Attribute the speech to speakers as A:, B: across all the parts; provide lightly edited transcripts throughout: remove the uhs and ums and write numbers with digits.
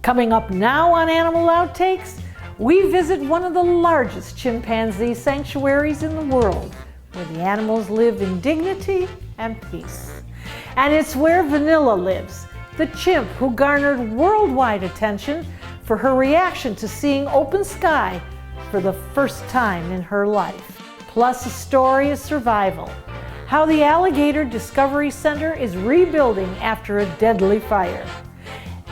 A: Coming up now on Animal Outtakes, we visit one of the largest chimpanzee sanctuaries in the world, where the animals live in dignity and peace. And it's where Vanilla lives, the chimp who garnered worldwide attention for her reaction to seeing open sky for the first time in her life. Plus a story of survival, how the Alligator Discovery Center is rebuilding after a deadly fire.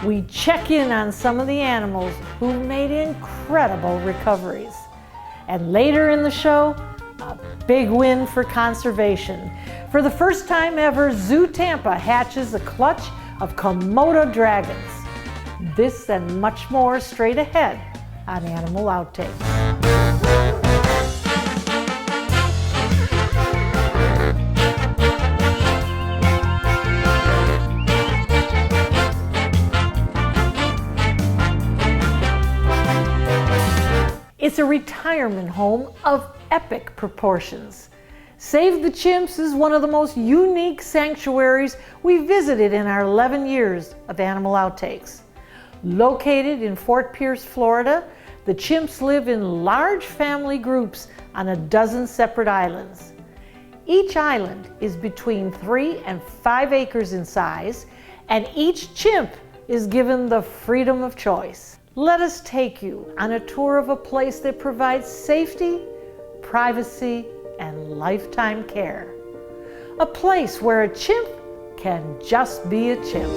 A: We check in on some of the animals who made incredible recoveries. And later in the show, a big win for conservation. For the first time ever, ZooTampa hatches a clutch of Komodo dragons. This and much more straight ahead on Animal Outtakes. It's a retirement home of epic proportions. Save the Chimps is one of the most unique sanctuaries we visited in our 11 years of Animal Outtakes. Located in Fort Pierce, Florida, the chimps live in large family groups on a dozen separate islands. Each island is between 3 and 5 acres in size, and each chimp is given the freedom of choice. Let us take you on a tour of a place that provides safety, privacy, and lifetime care. A place where a chimp can just be a chimp.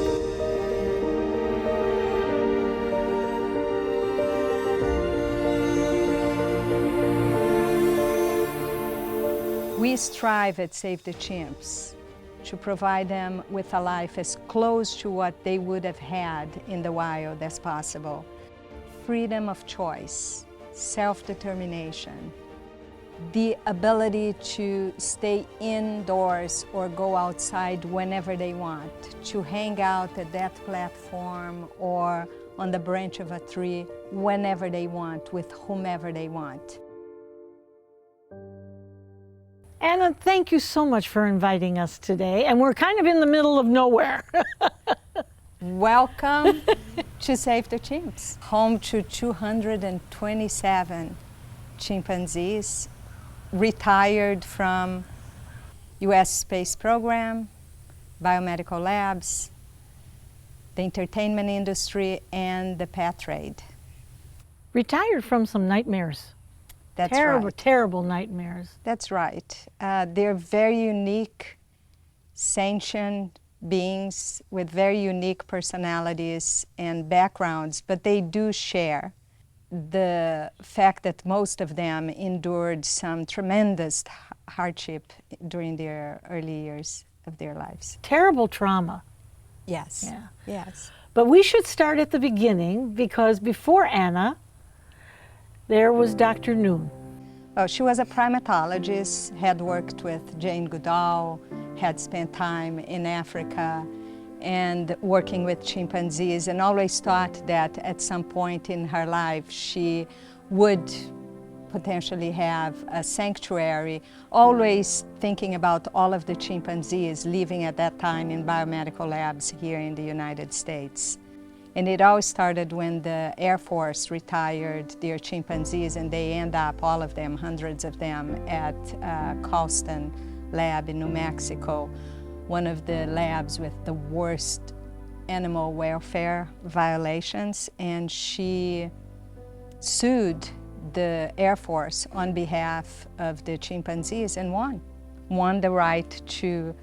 B: We strive at Save the Chimps to provide them with a life as close to what they would have had in the wild as possible. Freedom of choice, self-determination, the ability to stay indoors or go outside whenever they want, to hang out at that platform or on the branch of a tree whenever they want, with whomever they want.
A: Anna, thank you so much for inviting us today, and we're kind of in the middle of nowhere.
B: Welcome to Save the Chimps, home to 227 chimpanzees, retired from U.S. space program, biomedical labs, the entertainment industry, and the pet trade.
A: Retired from some nightmares.
B: That's
A: terrible,
B: right.
A: Terrible nightmares.
B: That's right. They're very unique, sentient beings with very unique personalities and backgrounds, but they do share the fact that most of them endured some tremendous hardship during their early years of their lives.
A: Terrible trauma.
B: Yes.
A: Yeah.
B: Yes.
A: But we should start at the beginning, because before Anna, there was Dr. Noon.
B: Oh, she was a primatologist, had worked with Jane Goodall, had spent time in Africa and working with chimpanzees, and always thought that at some point in her life she would potentially have a sanctuary, always thinking about all of the chimpanzees living at that time in biomedical labs here in the United States. And it all started when the Air Force retired their chimpanzees, and they end up, all of them, hundreds of them, at Colston Lab in New Mexico, one of the labs with the worst animal welfare violations. And she sued the Air Force on behalf of the chimpanzees and won the right to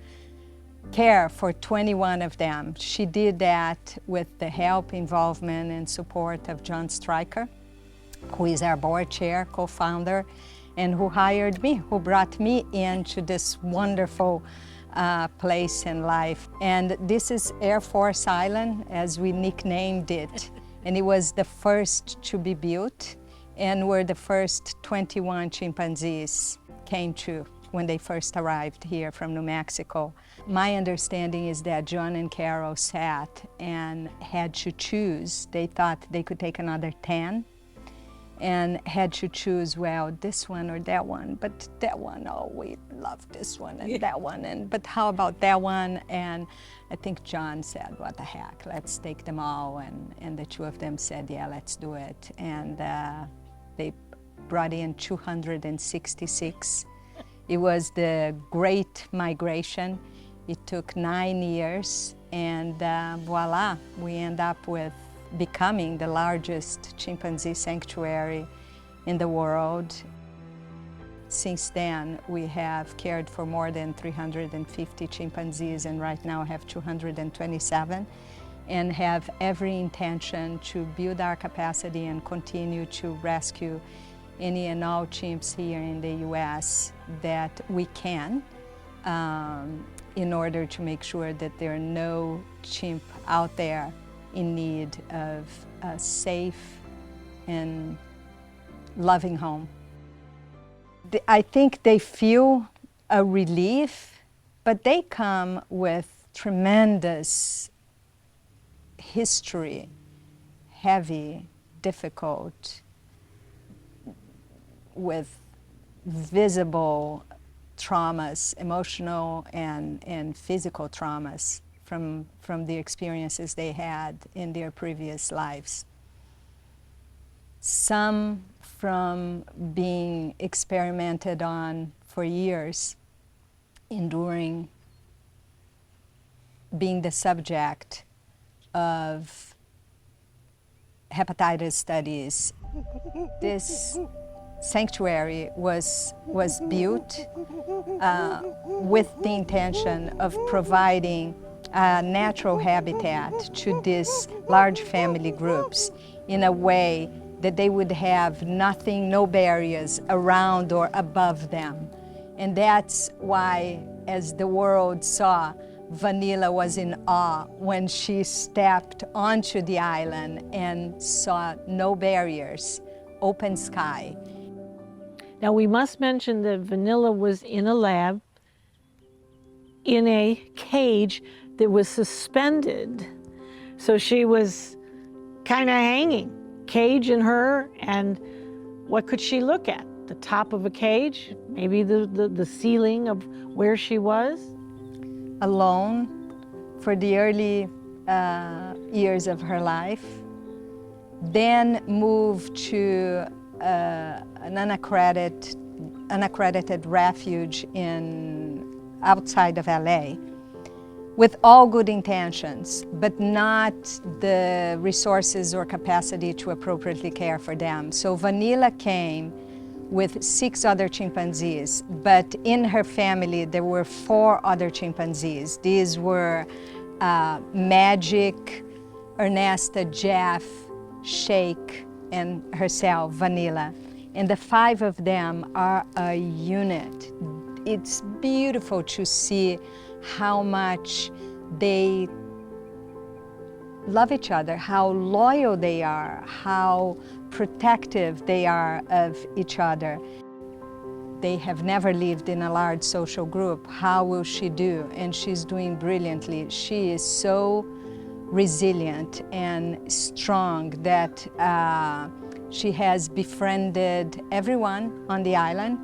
B: care for 21 of them. She did that with the help, involvement, and support of John Stryker, who is our board chair, co-founder, and who hired me, who brought me into this wonderful place in life. And this is Air Force Island, as we nicknamed it. And it was the first to be built, and where the first 21 chimpanzees came to when they first arrived here from New Mexico. My understanding is that John and Carol sat and had to choose. They thought they could take another 10, and had to choose, well, this one or that one, but that one, oh, we love this one and that one, and but how about that one? And I think John said, what the heck, let's take them all, and the two of them said, yeah, let's do it. And they brought in 266. It was the Great Migration. It took 9 years, and voila, we end up with becoming the largest chimpanzee sanctuary in the world. Since then, we have cared for more than 350 chimpanzees, and right now have 227, and have every intention to build our capacity and continue to rescue any and all chimps here in the US that we can, in order to make sure that there are no chimp out there in need of a safe and loving home. I think they feel a relief, but they come with tremendous history, heavy, difficult, with visible traumas, emotional and physical traumas from the experiences they had in their previous lives. Some from being experimented on for years, enduring being the subject of hepatitis studies. This sanctuary was built with the intention of providing a natural habitat to these large family groups in a way that they would have nothing, no barriers around or above them. And that's why, as the world saw, Vanilla was in awe when she stepped onto the island and saw no barriers, open sky.
A: Now we must mention that Vanilla was in a lab, in a cage that was suspended. So she was kind of hanging, cage in her, and what could she look at? The top of a cage, maybe the ceiling of where she was?
B: Alone for the early years of her life, then moved to an unaccredited refuge outside of LA, with all good intentions, but not the resources or capacity to appropriately care for them. So Vanilla came with 6 other chimpanzees, but in her family there were 4 other chimpanzees. These were Magic, Ernesta, Jeff, Shake, and herself, Vanilla. And the 5 of them are a unit. It's beautiful to see how much they love each other, how loyal they are, how protective they are of each other. They have never lived in a large social group. How will she do? And she's doing brilliantly. She is so resilient and strong that she has befriended everyone on the island,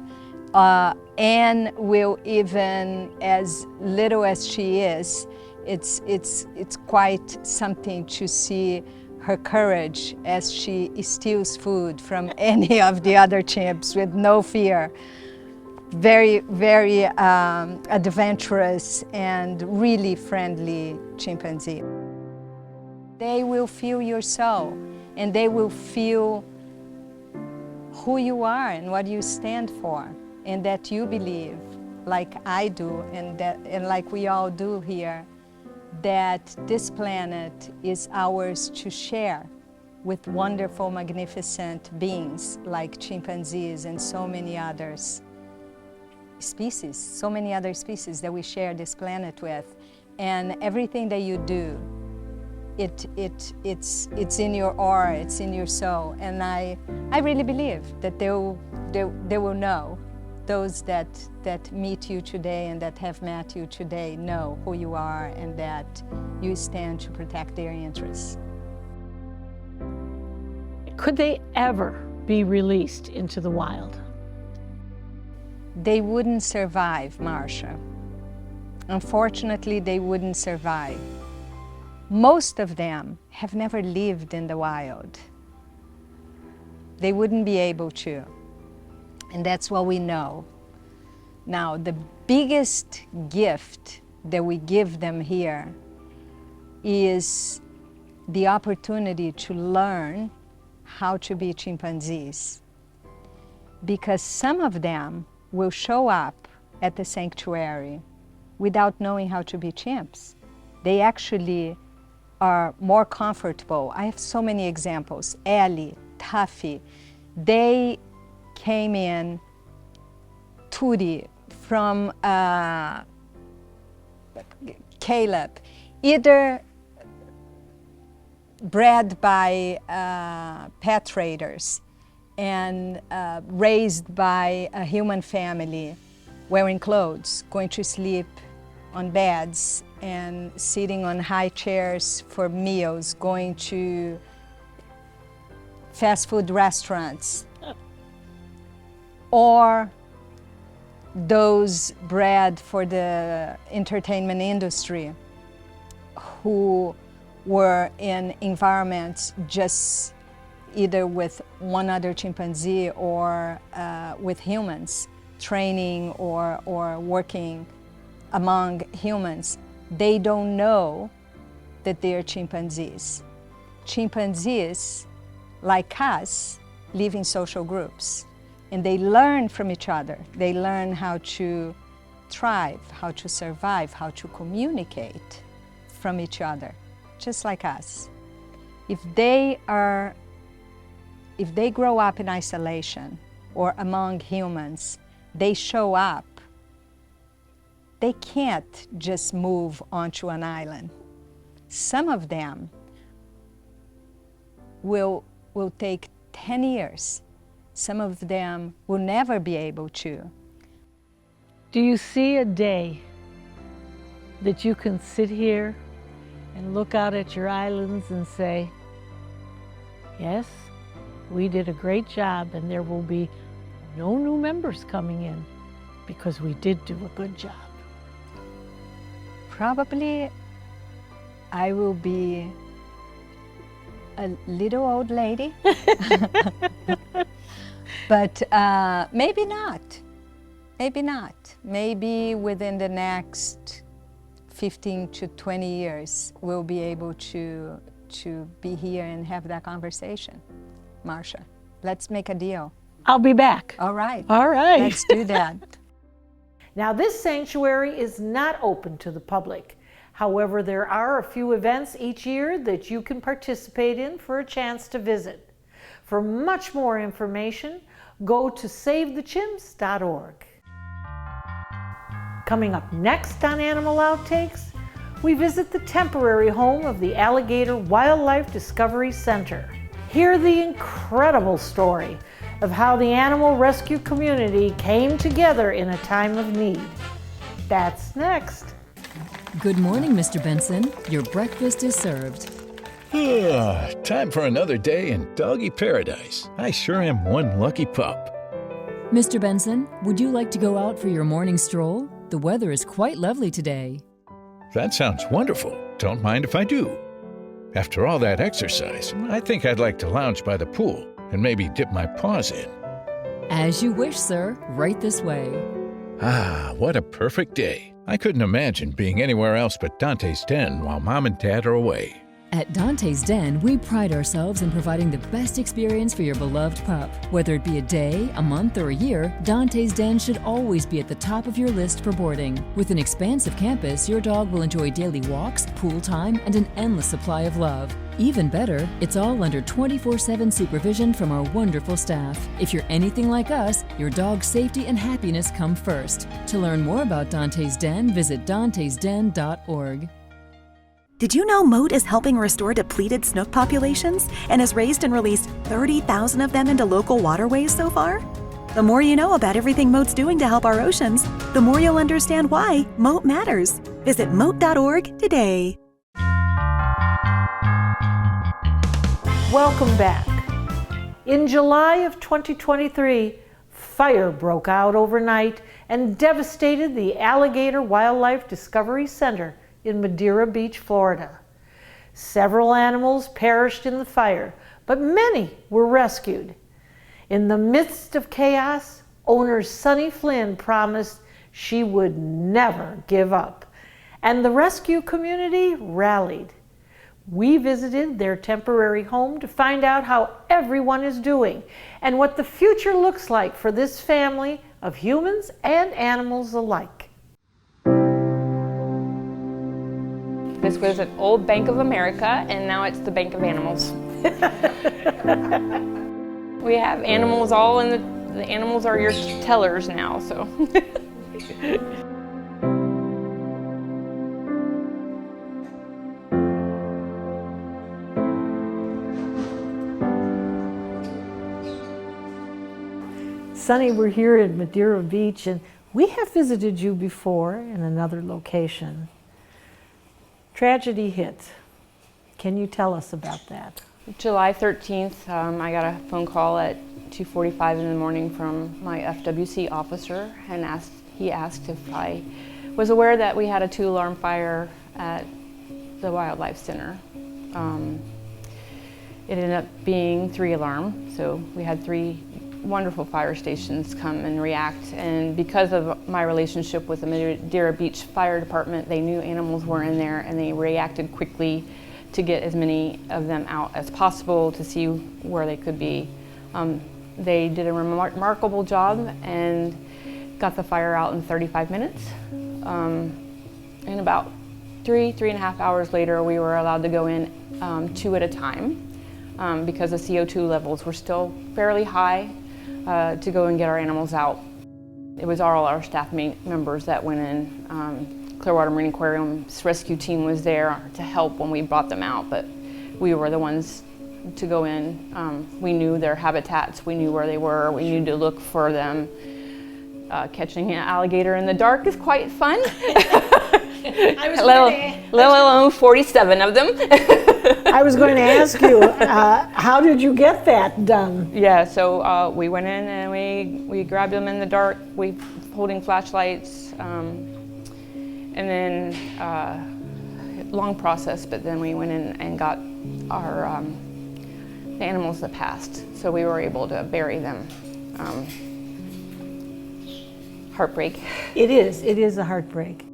B: and will, even as little as she is, it's quite something to see her courage as she steals food from any of the other chimps with no fear. Very, very adventurous and really friendly chimpanzee. They will feel your soul, and they will feel who you are and what you stand for, and that you believe, like I do, and like we all do here, that this planet is ours to share with wonderful, magnificent beings like chimpanzees and so many others species, so many other species that we share this planet with. And everything that you do, it's in your aura, it's in your soul. And I really believe that they will know. Those that meet you today and that have met you today know who you are and that you stand to protect their interests.
A: Could they ever be released into the wild?
B: They wouldn't survive, Marcia. Unfortunately, they wouldn't survive. Most of them have never lived in the wild. They wouldn't be able to. And that's what we know. Now, the biggest gift that we give them here is the opportunity to learn how to be chimpanzees. Because some of them will show up at the sanctuary without knowing how to be chimps. They actually are more comfortable. I have so many examples. Ellie, Tuffy, they came in, Tootie, from Caleb, either bred by pet traders and raised by a human family, wearing clothes, going to sleep on beds and sitting on high chairs for meals, going to fast food restaurants, or those bred for the entertainment industry who were in environments just either with one other chimpanzee or with humans, training or working among humans. They don't know that they're chimpanzees. Chimpanzees, like us, live in social groups, and they learn from each other. They learn how to thrive, how to survive, how to communicate from each other, just like us. If they grow up in isolation or among humans, they show up. They can't just move onto an island. Some of them will take 10 years. Some of them will never be able to.
A: Do you see a day that you can sit here and look out at your islands and say, yes, we did a great job and there will be no new members coming in because we did do a good job?
B: Probably I will be a little old lady, but maybe not. Maybe not. Maybe within the next 15 to 20 years, we'll be able to be here and have that conversation. Marcia, let's make a deal.
A: I'll be back.
B: All right.
A: All right.
B: Let's do that.
A: Now, this sanctuary is not open to the public. However, there are a few events each year that you can participate in for a chance to visit. For much more information, go to SaveTheChimps.org. Coming up next on Animal Outtakes, we visit the temporary home of the Alligator Wildlife Discovery Center. Hear the incredible story of how the animal rescue community came together in a time of need. That's next.
C: Good morning, Mr. Benson. Your breakfast is served.
D: Time for another day in doggy paradise. I sure am one lucky pup.
C: Mr. Benson, would you like to go out for your morning stroll? The weather is quite lovely today.
D: That sounds wonderful. Don't mind if I do. After all that exercise, I think I'd like to lounge by the pool and maybe dip my paws in.
C: As you wish, sir. Right this way.
D: What a perfect day. I couldn't imagine being anywhere else but Dante's Den while Mom and Dad are away.
C: At Dante's Den, we pride ourselves in providing the best experience for your beloved pup. Whether it be a day, a month, or a year, Dante's Den should always be at the top of your list for boarding. With an expansive campus, your dog will enjoy daily walks, pool time, and an endless supply of love. Even better, it's all under 24/7 supervision from our wonderful staff. If you're anything like us, your dog's safety and happiness come first. To learn more about Dante's Den, visit dantesden.org.
E: Did you know Moat is helping restore depleted snook populations and has raised and released 30,000 of them into local waterways so far? The more you know about everything Moat's doing to help our oceans, the more you'll understand why Moat matters. Visit moat.org today.
A: Welcome back. In July of 2023, fire broke out overnight and devastated the Alligator Wildlife Discovery Center in Madeira Beach, Florida. Several animals perished in the fire, but many were rescued. In the midst of chaos, owner Sunny Flynn promised she would never give up, and the rescue community rallied. We visited their temporary home to find out how everyone is doing and what the future looks like for this family of humans and animals alike.
F: This was an old Bank of America, and now it's the Bank of Animals. We have animals all in the animals are your tellers now, so.
A: Sunny, we're here at Madeira Beach, and we have visited you before in another location. Tragedy hit. Can you tell us about that?
F: July 13th, I got a phone call at 2:45 in the morning from my FWC officer, and he asked if I was aware that we had a 2-alarm fire at the Wildlife Center. It ended up being 3-alarm, so we had 3 wonderful fire stations come and react, and because of my relationship with the Madeira Beach Fire Department, they knew animals were in there and they reacted quickly to get as many of them out as possible to see where they could be. They did a remarkable job and got the fire out in 35 minutes. And about 3.5 hours later, we were allowed to go in 2 at a time because the CO2 levels were still fairly high to go and get our animals out. It was all our staff members that went in. Clearwater Marine Aquarium's rescue team was there to help when we brought them out, but we were the ones to go in. We knew their habitats, we knew where they were, we knew to look for them. Catching an alligator in the dark is quite fun. Let alone 47 of them.
A: I was going to ask you, how did you get that done?
F: Yeah, so we went in and we grabbed them in the dark, holding flashlights, and then long process, but then we went in and got our the animals that passed, so we were able to bury them. Heartbreak. It
A: is a heartbreak.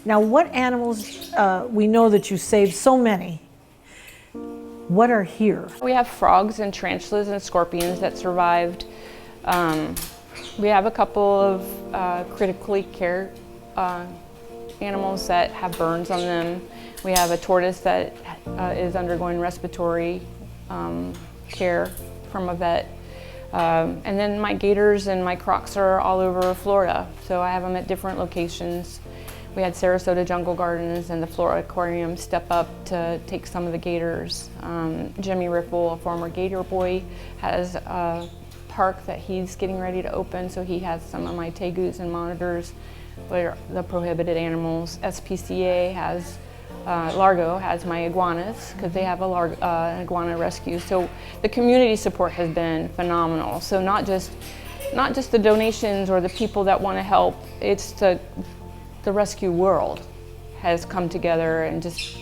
A: Now, what animals, we know that you saved so many. What are here?
F: We have frogs and tarantulas and scorpions that survived. We have a couple of critically cared animals that have burns on them. We have a tortoise that is undergoing respiratory care from a vet. And then my gators and my crocs are all over Florida, so I have them at different locations. We had Sarasota Jungle Gardens and the Florida Aquarium step up to take some of the gators. Jimmy Ripple, a former gator boy, has a park that he's getting ready to open, so he has some of my tegus and monitors, where the prohibited animals. SPCA has, Largo has my iguanas, because they have an iguana rescue. So the community support has been phenomenal. So not just the donations or the people that want to help, it's the rescue world has come together and just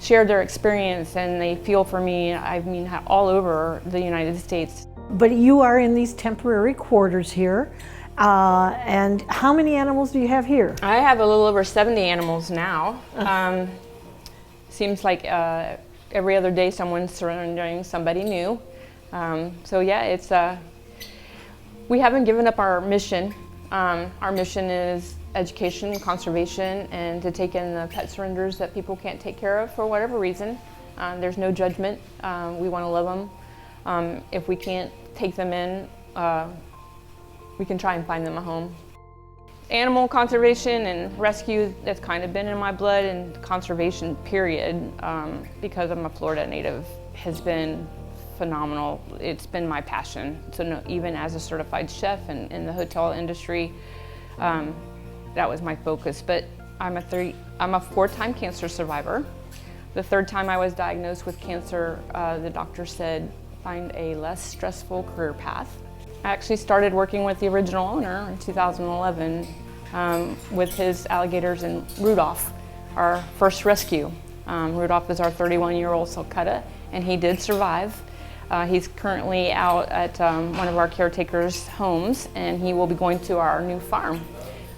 F: shared their experience, and they feel for me, I mean, all over the United States.
A: But you are in these temporary quarters here, and how many animals do you have here?
F: I have a little over 70 animals now. Seems like every other day someone's surrendering somebody new. So yeah, we haven't given up our mission. Our mission is education, conservation, and to take in the pet surrenders that people can't take care of for whatever reason. There's no judgment. We want to love them. If we can't take them in, we can try and find them a home. Animal conservation and rescue, that's kind of been in my blood, and conservation period, because I'm a Florida native, has been phenomenal. It's been my passion. So no, even as a certified chef and in the hotel industry, that was my focus. But I'm a 4-time cancer survivor. The 3rd time I was diagnosed with cancer, the doctor said, find a less stressful career path. I actually started working with the original owner in 2011 with his alligators and Rudolph, our first rescue. Rudolph is our 31-year-old sulcata, and he did survive. He's currently out at one of our caretakers' homes, and he will be going to our new farm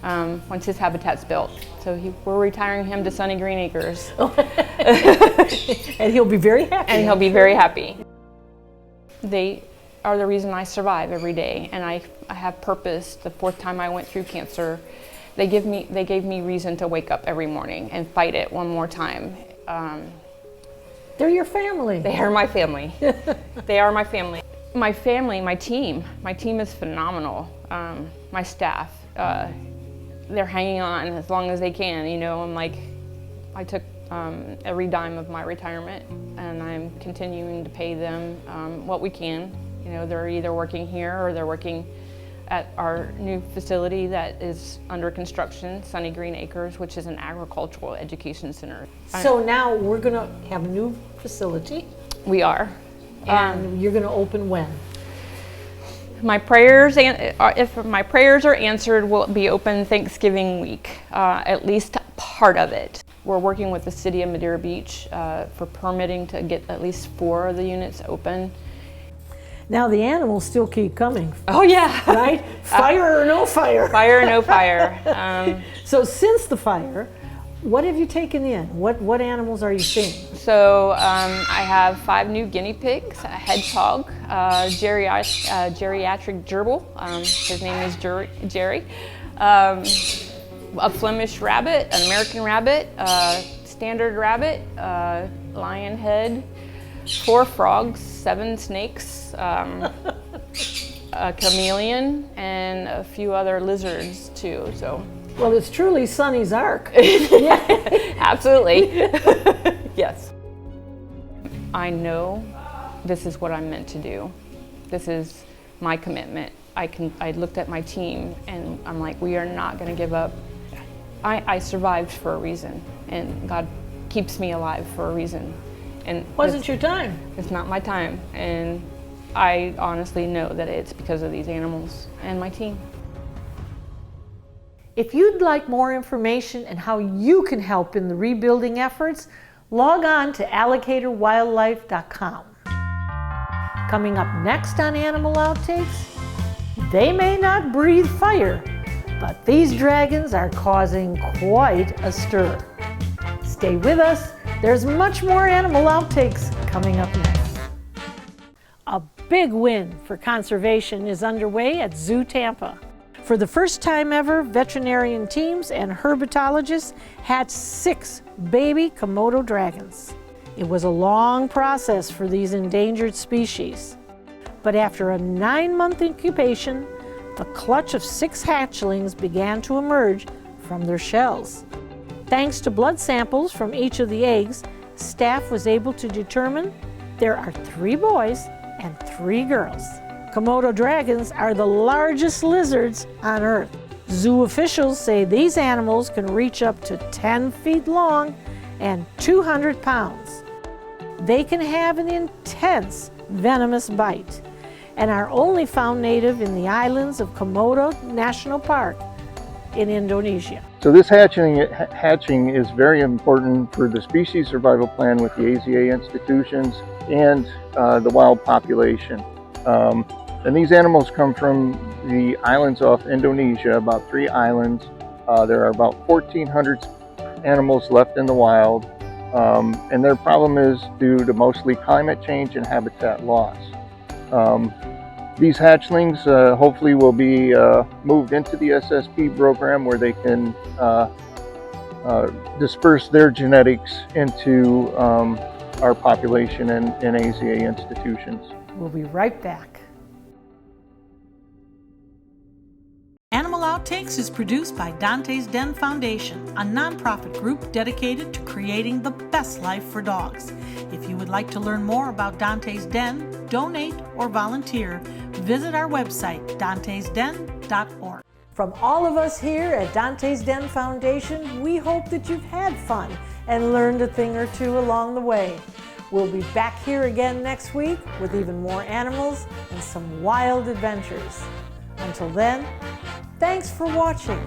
F: once his habitat's built. So we're retiring him to sunny green acres.
A: And he'll be very happy.
F: And he'll be very happy. They are the reason I survive every day, and I have purpose. The 4th time I went through cancer, they gave me reason to wake up every morning and fight it one more time.
A: They're your family.
F: They are my family. They are my family. My family, my team is phenomenal. My staff, they're hanging on as long as they can. You know, I took every dime of my retirement, and I'm continuing to pay them what we can. You know, they're either working here or they're working at our new facility that is under construction, Sunny Green Acres, which is an agricultural education center.
A: So now we're going to have a new facility.
F: We are.
A: And you're going to open when?
F: My prayers, if my prayers are answered, will be open Thanksgiving week, at least part of it. We're working with the city of Madeira Beach for permitting to get at least 4 of the units open.
A: Now the animals still keep coming.
F: Oh yeah.
A: Right? Fire or no fire?
F: Fire or no fire.
A: So since the fire, what have you taken in? What animals are you seeing?
F: So I have 5 new guinea pigs, a hedgehog, geriatric gerbil, his name is Jerry, a Flemish rabbit, an American rabbit, standard rabbit, lion head, 4 frogs, 7 snakes, a chameleon, and a few other lizards too. So.
A: Well, it's truly Sunny's Ark.
F: Yeah, absolutely. Yes. I know this is what I'm meant to do. This is my commitment. I looked at my team and I'm like, we are not going to give up. I survived for a reason, and God keeps me alive for a reason. And
A: wasn't your time.
F: It's not my time, and I honestly know that it's because of these animals and my team.
A: If you'd like more information on how you can help in the rebuilding efforts, log on to alligatorwildlife.com. Coming up next on Animal Outtakes, they may not breathe fire, but these dragons are causing quite a stir. Stay with us. There's much more Animal Outtakes coming up next. A big win for conservation is underway at ZooTampa. For the first time ever, veterinarian teams and herpetologists hatched 6 baby Komodo dragons. It was a long process for these endangered species. But after a 9-month incubation, the clutch of 6 hatchlings began to emerge from their shells. Thanks to blood samples from each of the eggs, staff was able to determine there are 3 boys and 3 girls. Komodo dragons are the largest lizards on Earth. Zoo officials say these animals can reach up to 10 feet long and 200 pounds. They can have an intense, venomous bite and are only found native in the islands of Komodo National Park in Indonesia.
G: So this hatching is very important for the species survival plan with the AZA institutions and the wild population. And these animals come from the islands off Indonesia, about 3 islands. There are about 1,400 animals left in the wild, and their problem is due to mostly climate change and habitat loss. These hatchlings hopefully will be moved into the SSP program where they can disperse their genetics into our population and AZA institutions.
A: We'll be right back. Animal Outtakes is produced by Dante's Den Foundation, a nonprofit group dedicated to creating the best life for dogs. If you would like to learn more about Dante's Den, donate, or volunteer, visit our website, dantesden.org. From all of us here at Dante's Den Foundation, we hope that you've had fun and learned a thing or two along the way. We'll be back here again next week with even more animals and some wild adventures. Until then, thanks for watching.